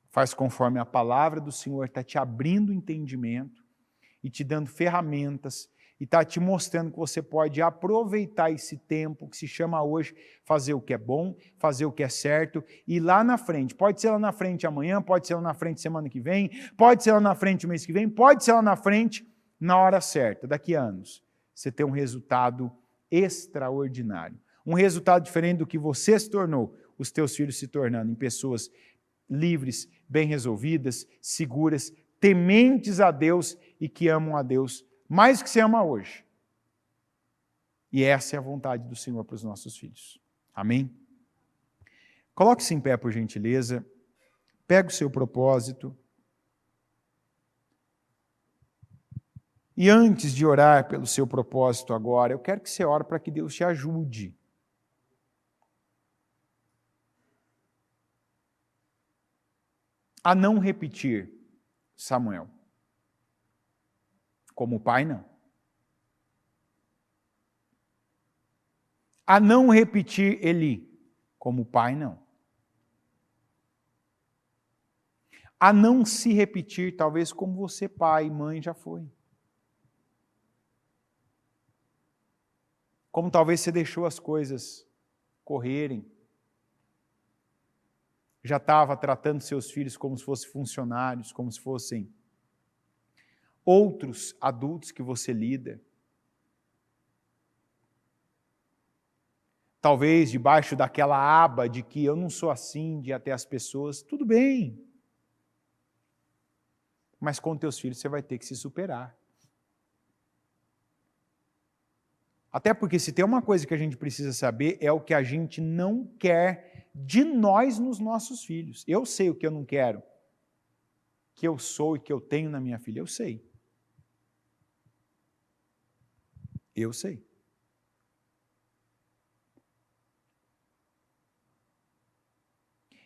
Faz conforme a palavra do Senhor está te abrindo o entendimento e te dando ferramentas e está te mostrando que você pode aproveitar esse tempo que se chama hoje, fazer o que é bom, fazer o que é certo, e lá na frente, pode ser lá na frente amanhã, pode ser lá na frente semana que vem, pode ser lá na frente o mês que vem, pode ser lá na frente na hora certa, daqui a anos, você ter um resultado extraordinário, um resultado diferente do que você se tornou, os teus filhos se tornando em pessoas livres, bem resolvidas, seguras, tementes a Deus e que amam a Deus mais do que se ama hoje. E essa é a vontade do Senhor para os nossos filhos. Amém? Coloque-se em pé, por gentileza. Pega o seu propósito. E antes de orar pelo seu propósito agora, eu quero que você ore para que Deus te ajude. A não repetir Samuel. Como pai, não. A não repetir Eli. Como pai, não. A não se repetir, talvez como você, pai e mãe, já foi. Como talvez você deixou as coisas correrem. Já estava tratando seus filhos como se fossem funcionários, como se fossem outros adultos que você lida. Talvez debaixo daquela aba de que eu não sou assim, de ir até as pessoas, tudo bem. Mas com teus filhos você vai ter que se superar. Até porque se tem uma coisa que a gente precisa saber é o que a gente não quer de nós nos nossos filhos. Eu sei o que eu não quero, que eu sou e que eu tenho na minha filha. Eu sei. Eu sei.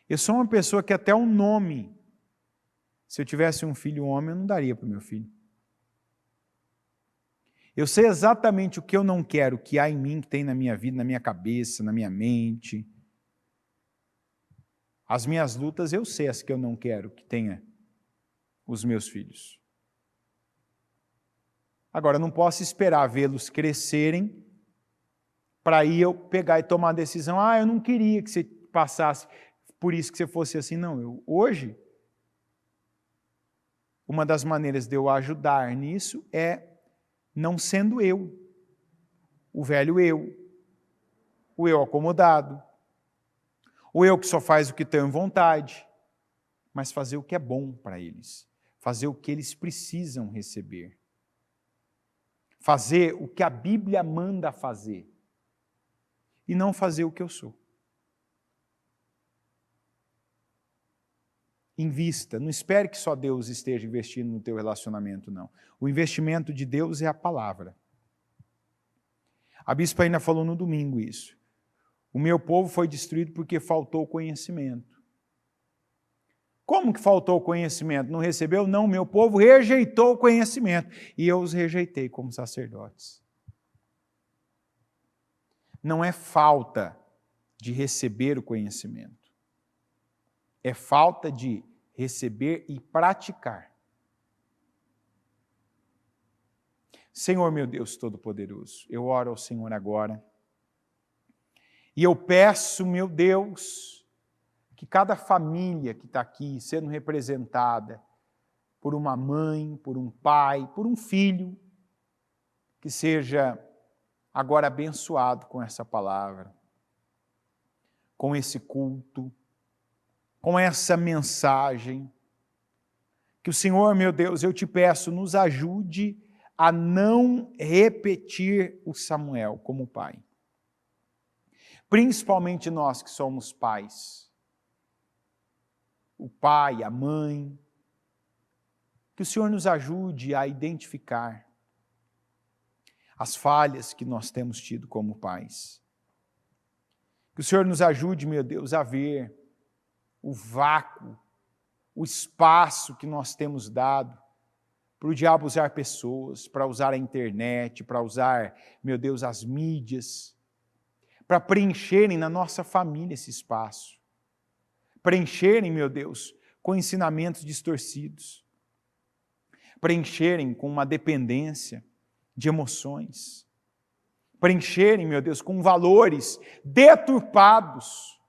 Eu sou uma pessoa que até um nome, se eu tivesse um filho homem, eu não daria para o meu filho. Eu sei exatamente o que eu não quero, o que há em mim, que tem na minha vida, na minha cabeça, na minha mente. As minhas lutas, eu sei as que eu não quero que tenha os meus filhos. Agora, eu não posso esperar vê-los crescerem para aí eu pegar e tomar a decisão, eu não queria que você passasse por isso que você fosse assim. Não, hoje, uma das maneiras de eu ajudar nisso é não sendo eu, o velho eu, o eu acomodado, o eu que só faz o que tem vontade, mas fazer o que é bom para eles, fazer o que eles precisam receber, fazer o que a Bíblia manda fazer e não fazer o que eu sou. Invista, não espere que só Deus esteja investindo no teu relacionamento, não. O investimento de Deus é a palavra. A bispa ainda falou no domingo isso. O meu povo foi destruído porque faltou conhecimento. Como que faltou conhecimento? Não recebeu? Não, o meu povo rejeitou o conhecimento. E eu os rejeitei como sacerdotes. Não é falta de receber o conhecimento. É falta de receber e praticar. Senhor meu Deus Todo-Poderoso, eu oro ao Senhor agora. E eu peço, meu Deus, que cada família que está aqui sendo representada por uma mãe, por um pai, por um filho, que seja agora abençoado com essa palavra, com esse culto, com essa mensagem, que o Senhor, meu Deus, eu te peço, nos ajude a não repetir o Samuel como pai. Principalmente nós que somos pais. O pai, a mãe. Que o Senhor nos ajude a identificar as falhas que nós temos tido como pais. Que o Senhor nos ajude, meu Deus, a ver o vácuo, o espaço que nós temos dado para o diabo usar pessoas, para usar a internet, para usar, meu Deus, as mídias, para preencherem na nossa família esse espaço. Preencherem, meu Deus, com ensinamentos distorcidos. Preencherem com uma dependência de emoções. Preencherem, meu Deus, com valores deturpados.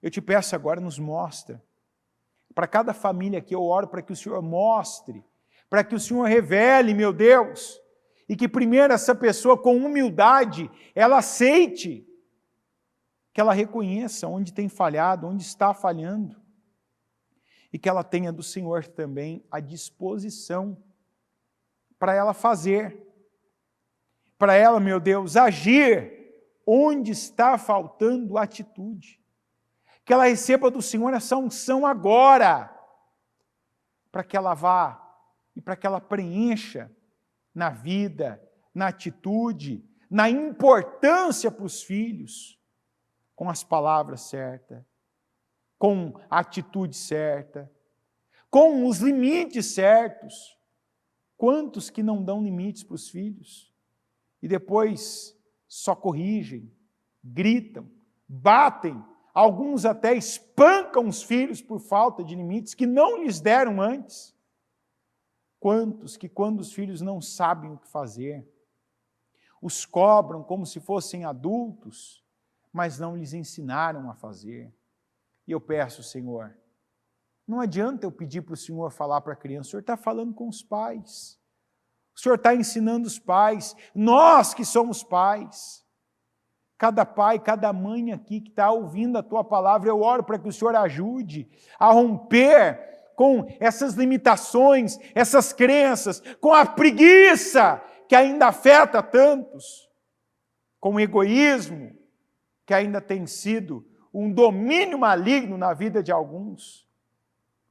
Eu te peço agora, nos mostra. Para cada família que eu oro, para que o Senhor mostre, para que o Senhor revele, meu Deus, e que primeiro essa pessoa com humildade, ela aceite que ela reconheça onde tem falhado, onde está falhando, e que ela tenha do Senhor também a disposição para ela fazer, para ela, meu Deus, agir onde está faltando atitude. Que ela receba do Senhor essa unção agora, para que ela vá e para que ela preencha na vida, na atitude, na importância para os filhos, com as palavras certas, com a atitude certa, com os limites certos. Quantos que não dão limites para os filhos e depois só corrigem, gritam, batem, alguns até espancam os filhos por falta de limites que não lhes deram antes. Quantos que quando os filhos não sabem o que fazer, os cobram como se fossem adultos, mas não lhes ensinaram a fazer. E eu peço, Senhor, não adianta eu pedir para o Senhor falar para a criança, o Senhor está falando com os pais. O Senhor está ensinando os pais, nós que somos pais. Cada pai, cada mãe aqui que está ouvindo a Tua palavra, eu oro para que o Senhor ajude a romper com essas limitações, essas crenças, com a preguiça que ainda afeta tantos, com o egoísmo que ainda tem sido um domínio maligno na vida de alguns,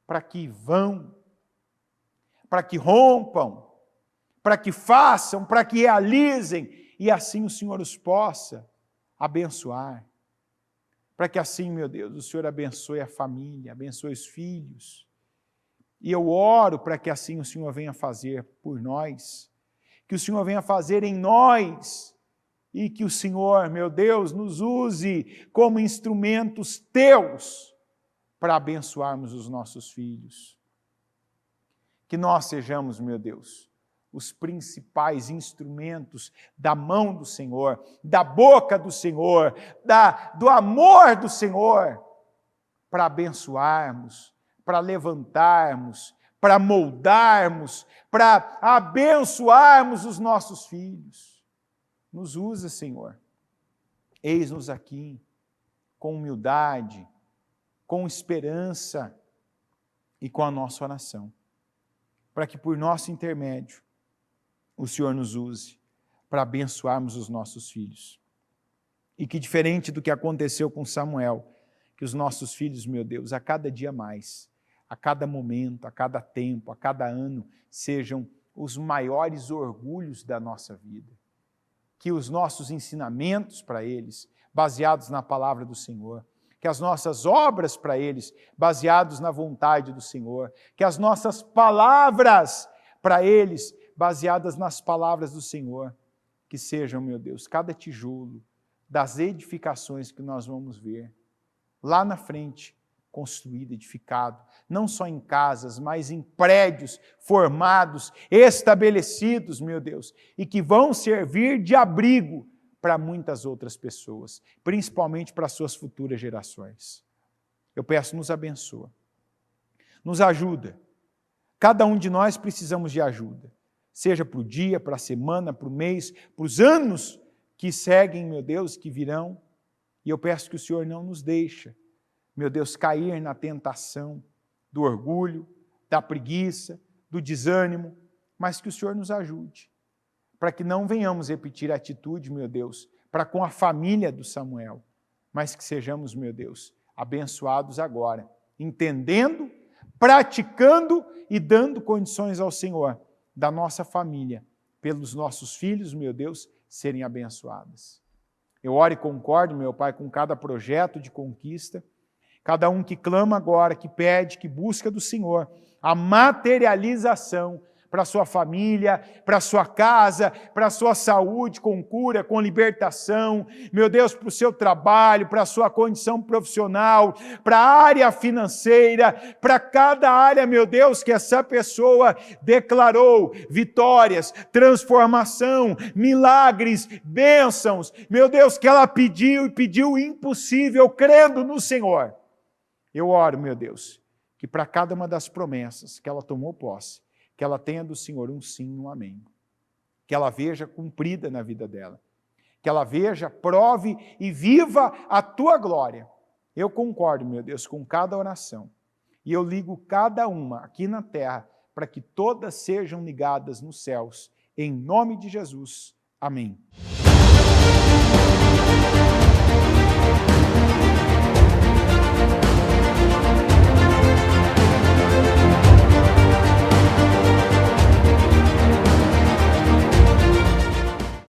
para que vão, para que rompam, para que façam, para que realizem, e assim o Senhor os possa abençoar. Para que assim, meu Deus, o Senhor abençoe a família, abençoe os filhos. E eu oro para que assim o Senhor venha fazer por nós, que o Senhor venha fazer em nós, e que o Senhor, meu Deus, nos use como instrumentos Teus para abençoarmos os nossos filhos. Que nós sejamos, meu Deus, os principais instrumentos da mão do Senhor, da boca do Senhor, do amor do Senhor, para abençoarmos, para levantarmos, para moldarmos, para abençoarmos os nossos filhos. Nos usa, Senhor. Eis-nos aqui, com humildade, com esperança e com a nossa oração, para que por nosso intermédio o Senhor nos use para abençoarmos os nossos filhos. E que diferente do que aconteceu com Samuel, que os nossos filhos, meu Deus, a cada dia mais, a cada momento, a cada tempo, a cada ano, sejam os maiores orgulhos da nossa vida. Que os nossos ensinamentos para eles, baseados na palavra do Senhor, que as nossas obras para eles, baseados na vontade do Senhor, que as nossas palavras para eles, baseadas nas palavras do Senhor, que sejam, meu Deus, cada tijolo das edificações que nós vamos ver lá na frente, construído, edificado, não só em casas, mas em prédios formados, estabelecidos, meu Deus, e que vão servir de abrigo para muitas outras pessoas, principalmente para as suas futuras gerações. Eu peço, nos abençoa, nos ajuda. Cada um de nós precisamos de ajuda, seja para o dia, para a semana, para o mês, para os anos que seguem, meu Deus, que virão, e eu peço que o Senhor não nos deixe, meu Deus, cair na tentação do orgulho, da preguiça, do desânimo, mas que o Senhor nos ajude, para que não venhamos repetir a atitude, meu Deus, para com a família do Samuel, mas que sejamos, meu Deus, abençoados agora, entendendo, praticando e dando condições ao Senhor, da nossa família, pelos nossos filhos, meu Deus, serem abençoados. Eu oro e concordo, meu Pai, com cada projeto de conquista, cada um que clama agora, que pede, que busca do Senhor a materialização para a sua família, para a sua casa, para a sua saúde, com cura, com libertação, meu Deus, para o seu trabalho, para a sua condição profissional, para a área financeira, para cada área, meu Deus, que essa pessoa declarou vitórias, transformação, milagres, bênçãos, meu Deus, que ela pediu e pediu o impossível, crendo no Senhor. Eu oro, meu Deus, que para cada uma das promessas que ela tomou posse, que ela tenha do Senhor um sim e um amém. Que ela veja cumprida na vida dela. que ela veja, prove e viva a tua glória. Eu concordo, meu Deus, com cada oração. E eu ligo cada uma aqui na terra, para que todas sejam ligadas nos céus. Em nome de Jesus. Amém.